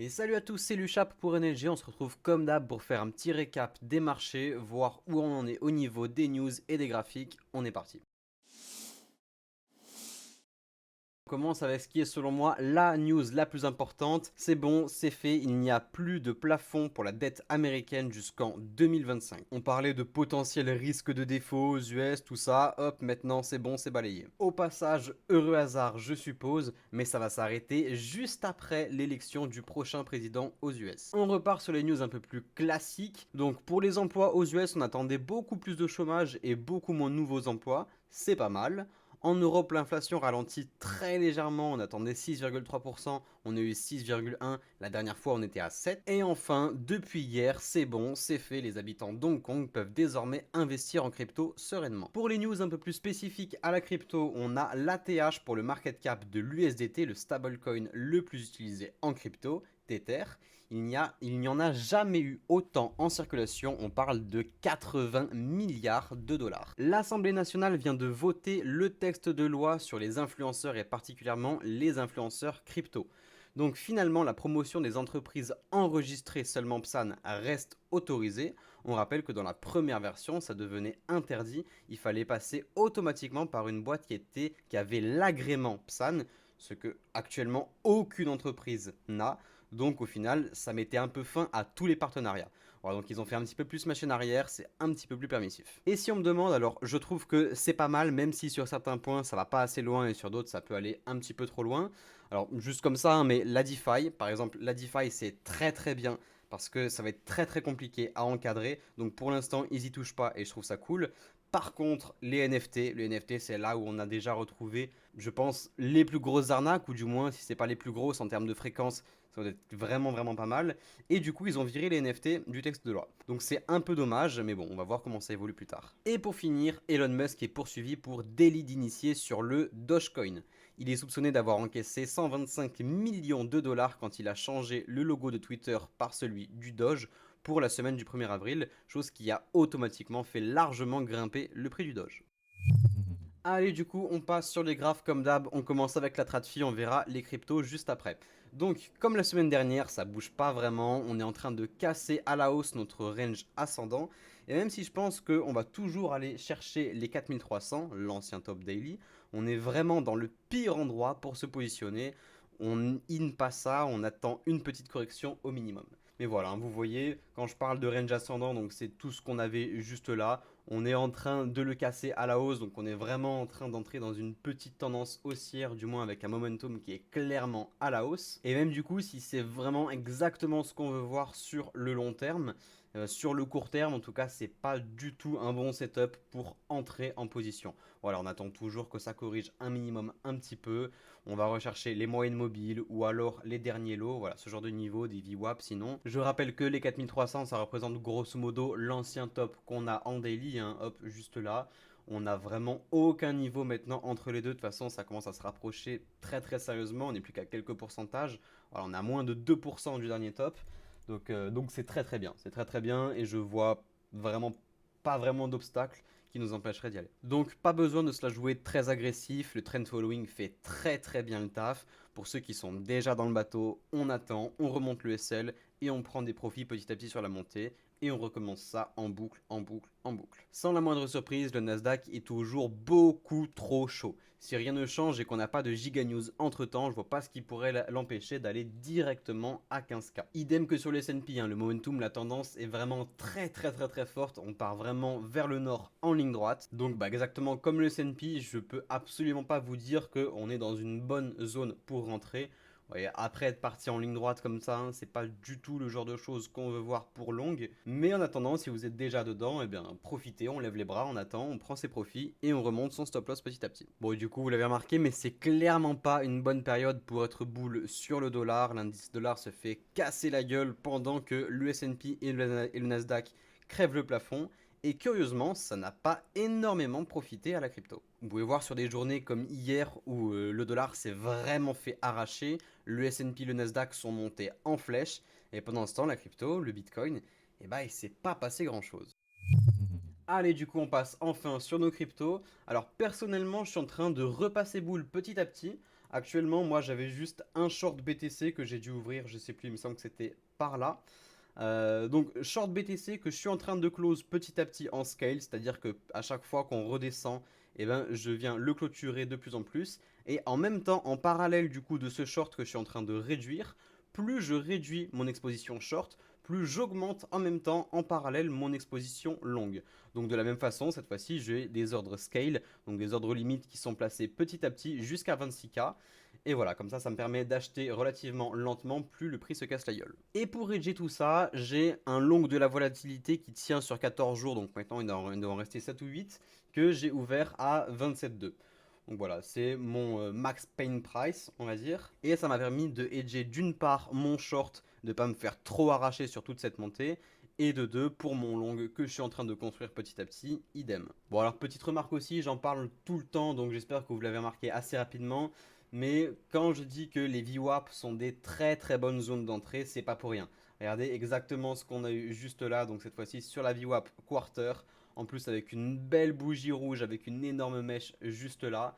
Et salut à tous, c'est Luchap pour NLG, on se retrouve comme d'hab pour faire un petit récap des marchés, voir où on en est au niveau des news et des graphiques, on est parti. On commence avec ce qui est selon moi la news la plus importante. C'est bon, c'est fait, il n'y a plus de plafond pour la dette américaine jusqu'en 2025. On parlait de potentiels risques de défaut aux US, tout ça, hop, maintenant c'est bon, c'est balayé. Au passage, heureux hasard je suppose, mais ça va s'arrêter juste après l'élection du prochain président aux US. On repart sur les news un peu plus classiques. Donc pour les emplois aux US, on attendait beaucoup plus de chômage et beaucoup moins de nouveaux emplois, c'est pas mal. En Europe, l'inflation ralentit très légèrement, on attendait 6,3%, on a eu 6,1%, la dernière fois on était à 7%. Et enfin, depuis hier, c'est bon, c'est fait, les habitants d'Hong Kong peuvent désormais investir en crypto sereinement. Pour les news un peu plus spécifiques à la crypto, on a l'ATH pour le market cap de l'USDT, le stablecoin le plus utilisé en crypto, Tether. Il n'y en a jamais eu autant en circulation, on parle de 80 milliards de dollars. L'Assemblée nationale vient de voter le texte de loi sur les influenceurs et particulièrement les influenceurs crypto. Donc finalement, la promotion des entreprises enregistrées seulement PSAN reste autorisée. On rappelle que dans la première version, ça devenait interdit. Il fallait passer automatiquement par une boîte qui avait l'agrément PSAN, ce que actuellement aucune entreprise n'a. Donc au final, ça mettait un peu fin à tous les partenariats. Voilà, donc ils ont fait un petit peu plus machine arrière, c'est un petit peu plus permissif. Et si on me demande, alors je trouve que c'est pas mal, même si sur certains points ça va pas assez loin et sur d'autres ça peut aller un petit peu trop loin. Alors juste comme ça, hein, mais la DeFi, par exemple, la DeFi c'est très très bien parce que ça va être très très compliqué à encadrer. Donc pour l'instant, ils y touchent pas et je trouve ça cool. Par contre, les NFT c'est là où on a déjà retrouvé, je pense, les plus grosses arnaques, ou du moins, si c'est pas les plus grosses en termes de fréquence, ça doit être vraiment vraiment pas mal. Et du coup, ils ont viré les NFT du texte de loi. Donc c'est un peu dommage, mais bon, on va voir comment ça évolue plus tard. Et pour finir, Elon Musk est poursuivi pour délit d'initié sur le Dogecoin. Il est soupçonné d'avoir encaissé 125 millions de dollars quand il a changé le logo de Twitter par celui du Doge pour la semaine du 1er avril, chose qui a automatiquement fait largement grimper le prix du Doge. Allez, du coup, on passe sur les graphes comme d'hab. On commence avec la TradFi, on verra les cryptos juste après. Donc, comme la semaine dernière, ça bouge pas vraiment. On est en train de casser à la hausse notre range ascendant. Et même si je pense qu'on va toujours aller chercher les 4300, l'ancien top daily, on est vraiment dans le pire endroit pour se positionner. On in pas ça, on attend une petite correction au minimum. Mais voilà, hein, vous voyez, quand je parle de range ascendant, donc c'est tout ce qu'on avait juste là. On est en train de le casser à la hausse, donc on est vraiment en train d'entrer dans une petite tendance haussière, du moins avec un momentum qui est clairement à la hausse. Et même du coup, si c'est vraiment exactement ce qu'on veut voir sur le long terme, sur le court terme, en tout cas, c'est pas du tout un bon setup pour entrer en position. Voilà, on attend toujours que ça corrige un minimum un petit peu. On va rechercher les moyennes mobiles ou alors les derniers lots, voilà, ce genre de niveau, des VWAP sinon. Je rappelle que les 4300, ça représente grosso modo l'ancien top qu'on a en daily, hein, hop, juste là. On n'a vraiment aucun niveau maintenant entre les deux. De toute façon, ça commence à se rapprocher très très sérieusement. On n'est plus qu'à quelques pourcentages. Voilà, on a moins de 2% du dernier top. Donc c'est très très bien. C'est très très bien et je vois vraiment pas vraiment d'obstacles qui nous empêcherait d'y aller. Donc pas besoin de se la jouer très agressif, le trend following fait très très bien le taf. Pour ceux qui sont déjà dans le bateau, on attend, on remonte le SL et on prend des profits petit à petit sur la montée et on recommence ça en boucle, en boucle, en boucle. Sans la moindre surprise, le Nasdaq est toujours beaucoup trop chaud. Si rien ne change et qu'on n'a pas de giga news entre temps, je vois pas ce qui pourrait l'empêcher d'aller directement à 15K. Idem que sur le S&P, hein, le momentum, la tendance est vraiment très très très très forte. On part vraiment vers le nord en ligne droite. Donc bah, exactement comme le S&P, je peux absolument pas vous dire qu'on est dans une bonne zone pour rentrer. Ouais, après être parti en ligne droite comme ça, hein, c'est pas du tout le genre de choses qu'on veut voir pour longue. Mais en attendant, si vous êtes déjà dedans, eh bien profitez, on lève les bras, on attend, on prend ses profits et on remonte son stop loss petit à petit. Bon, et du coup, vous l'avez remarqué, mais c'est clairement pas une bonne période pour être bull sur le dollar. L'indice dollar se fait casser la gueule pendant que le S&P et le Nasdaq crèvent le plafond. Et curieusement, ça n'a pas énormément profité à la crypto. Vous pouvez voir sur des journées comme hier où le dollar s'est vraiment fait arracher, le S&P, le Nasdaq sont montés en flèche, et pendant ce temps, la crypto, le Bitcoin, eh ben, il s'est pas passé grand chose. Allez, du coup, on passe enfin sur nos cryptos. Alors, personnellement, je suis en train de repasser boule petit à petit. Actuellement, moi j'avais juste un short BTC que j'ai dû ouvrir, je sais plus, il me semble que c'était par là. Donc short BTC que je suis en train de close petit à petit en scale, c'est-à-dire que à chaque fois qu'on redescend, eh ben, je viens le clôturer de plus en plus. Et en même temps, en parallèle du coup de ce short que je suis en train de réduire, plus je réduis mon exposition short, plus j'augmente en même temps en parallèle mon exposition longue. Donc de la même façon, cette fois-ci, j'ai des ordres scale, donc des ordres limites qui sont placés petit à petit jusqu'à 26K. Et voilà, comme ça me permet d'acheter relativement lentement, plus le prix se casse la gueule. Et pour hedger tout ça, j'ai un long de la volatilité qui tient sur 14 jours, donc maintenant il doit en rester 7 ou 8, que j'ai ouvert à 27,2. Donc voilà, c'est mon max pain price, on va dire. Et ça m'a permis de hedger d'une part mon short, de ne pas me faire trop arracher sur toute cette montée, et de deux, pour mon long que je suis en train de construire petit à petit, idem. Bon alors petite remarque aussi, j'en parle tout le temps, donc j'espère que vous l'avez remarqué assez rapidement. Mais quand je dis que les VWAP sont des très très bonnes zones d'entrée, c'est pas pour rien. Regardez exactement ce qu'on a eu juste là, donc cette fois-ci sur la VWAP quarter, en plus avec une belle bougie rouge, avec une énorme mèche juste là.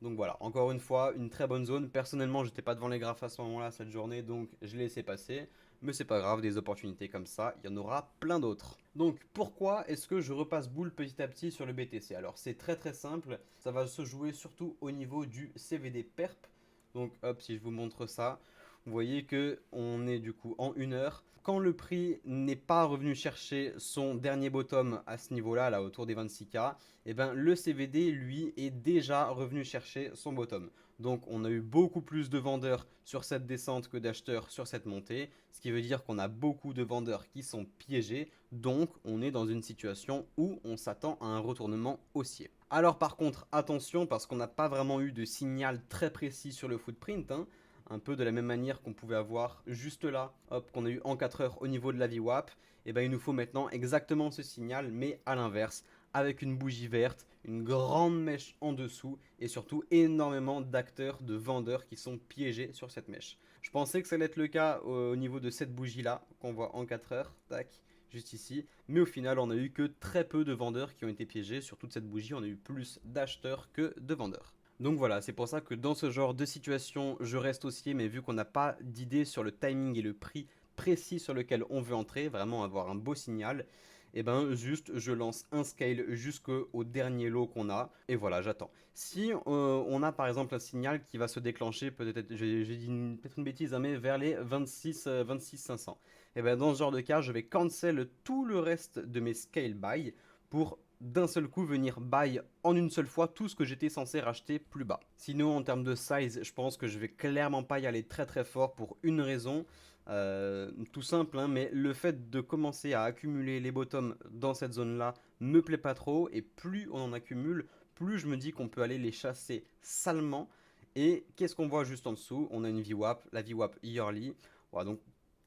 Donc voilà, encore une fois, une très bonne zone. Personnellement, j'étais pas devant les graphes à ce moment-là cette journée, donc je l'ai laissé passer. Mais c'est pas grave, des opportunités comme ça, il y en aura plein d'autres. Donc pourquoi est-ce que je repasse boule petit à petit sur le BTC? Alors c'est très très simple, ça va se jouer surtout au niveau du CVD PERP. Donc hop, si je vous montre ça, vous voyez que on est du coup en 1 heure. Quand le prix n'est pas revenu chercher son dernier bottom à ce niveau-là, là autour des 26K, eh ben, le CVD, lui, est déjà revenu chercher son bottom. Donc on a eu beaucoup plus de vendeurs sur cette descente que d'acheteurs sur cette montée, ce qui veut dire qu'on a beaucoup de vendeurs qui sont piégés, donc on est dans une situation où on s'attend à un retournement haussier. Alors par contre, attention, parce qu'on n'a pas vraiment eu de signal très précis sur le footprint, hein, un peu de la même manière qu'on pouvait avoir juste là, hop, qu'on a eu en 4 heures au niveau de la VWAP, et ben il nous faut maintenant exactement ce signal, mais à l'inverse, avec une bougie verte, une grande mèche en dessous et surtout énormément d'acteurs, de vendeurs qui sont piégés sur cette mèche. Je pensais que ça allait être le cas au niveau de cette bougie là qu'on voit en 4 heures, tac, juste ici, mais au final on a eu que très peu de vendeurs qui ont été piégés sur toute cette bougie, on a eu plus d'acheteurs que de vendeurs. Donc voilà, c'est pour ça que dans ce genre de situation, je reste haussier, mais vu qu'on n'a pas d'idée sur le timing et le prix précis sur lequel on veut entrer, vraiment avoir un beau signal, et ben juste je lance un scale jusqu'au dernier lot qu'on a, et voilà, j'attends. Si on a par exemple un signal qui va se déclencher, peut-être, j'ai dit peut-être une bêtise, hein, mais vers les 26 500, et ben dans ce genre de cas, je vais cancel tout le reste de mes scale buy pour d'un seul coup venir buy en une seule fois tout ce que j'étais censé racheter plus bas. Sinon en termes de size, je pense que je vais clairement pas y aller très très fort pour une raison, tout simple, hein, mais le fait de commencer à accumuler les bottoms dans cette zone là me plaît pas trop, et plus on en accumule, plus je me dis qu'on peut aller les chasser salement. Et qu'est-ce qu'on voit juste en dessous? On a une VWAP, la VWAP yearly. Voilà, donc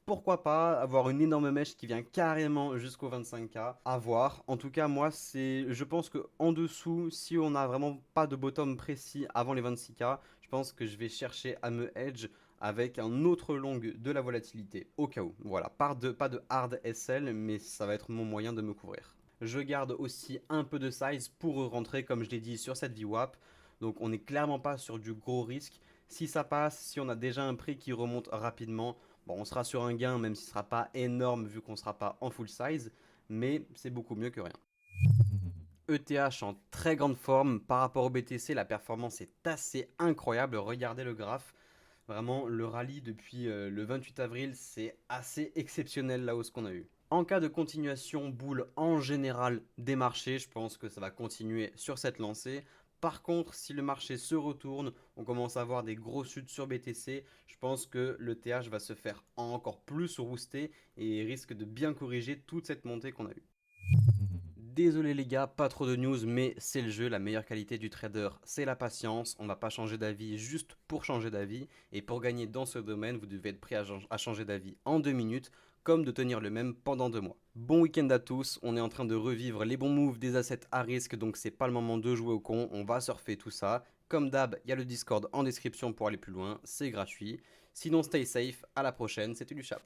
pourquoi pas avoir une énorme mèche qui vient carrément jusqu'au 25K, à voir. En tout cas, moi, je pense que en dessous, si on n'a vraiment pas de bottom précis avant les 26K, je pense que je vais chercher à me hedge avec un autre long de la volatilité, au cas où. Voilà, pas de hard SL, mais ça va être mon moyen de me couvrir. Je garde aussi un peu de size pour rentrer, comme je l'ai dit, sur cette VWAP. Donc on n'est clairement pas sur du gros risque. Si ça passe, si on a déjà un prix qui remonte rapidement, bon, on sera sur un gain, même si ce ne sera pas énorme vu qu'on ne sera pas en full size, mais c'est beaucoup mieux que rien. ETH en très grande forme par rapport au BTC, la performance est assez incroyable. Regardez le graphe. Vraiment, le rallye depuis le 28 avril, c'est assez exceptionnel la hausse qu'on a eue. En cas de continuation boule en général des marchés, je pense que ça va continuer sur cette lancée. Par contre, si le marché se retourne, on commence à avoir des grosses chutes sur BTC, je pense que le TH va se faire encore plus rouster et risque de bien corriger toute cette montée qu'on a eue. Désolé les gars, pas trop de news, mais c'est le jeu, la meilleure qualité du trader, c'est la patience. On ne va pas changer d'avis juste pour changer d'avis. Et pour gagner dans ce domaine, vous devez être prêt à changer d'avis en 2 minutes, comme de tenir le même pendant 2 mois. Bon week-end à tous, on est en train de revivre les bons moves des assets à risque, donc c'est pas le moment de jouer au con, on va surfer tout ça. Comme d'hab, il y a le Discord en description pour aller plus loin, c'est gratuit. Sinon stay safe, à la prochaine, c'était Luchap.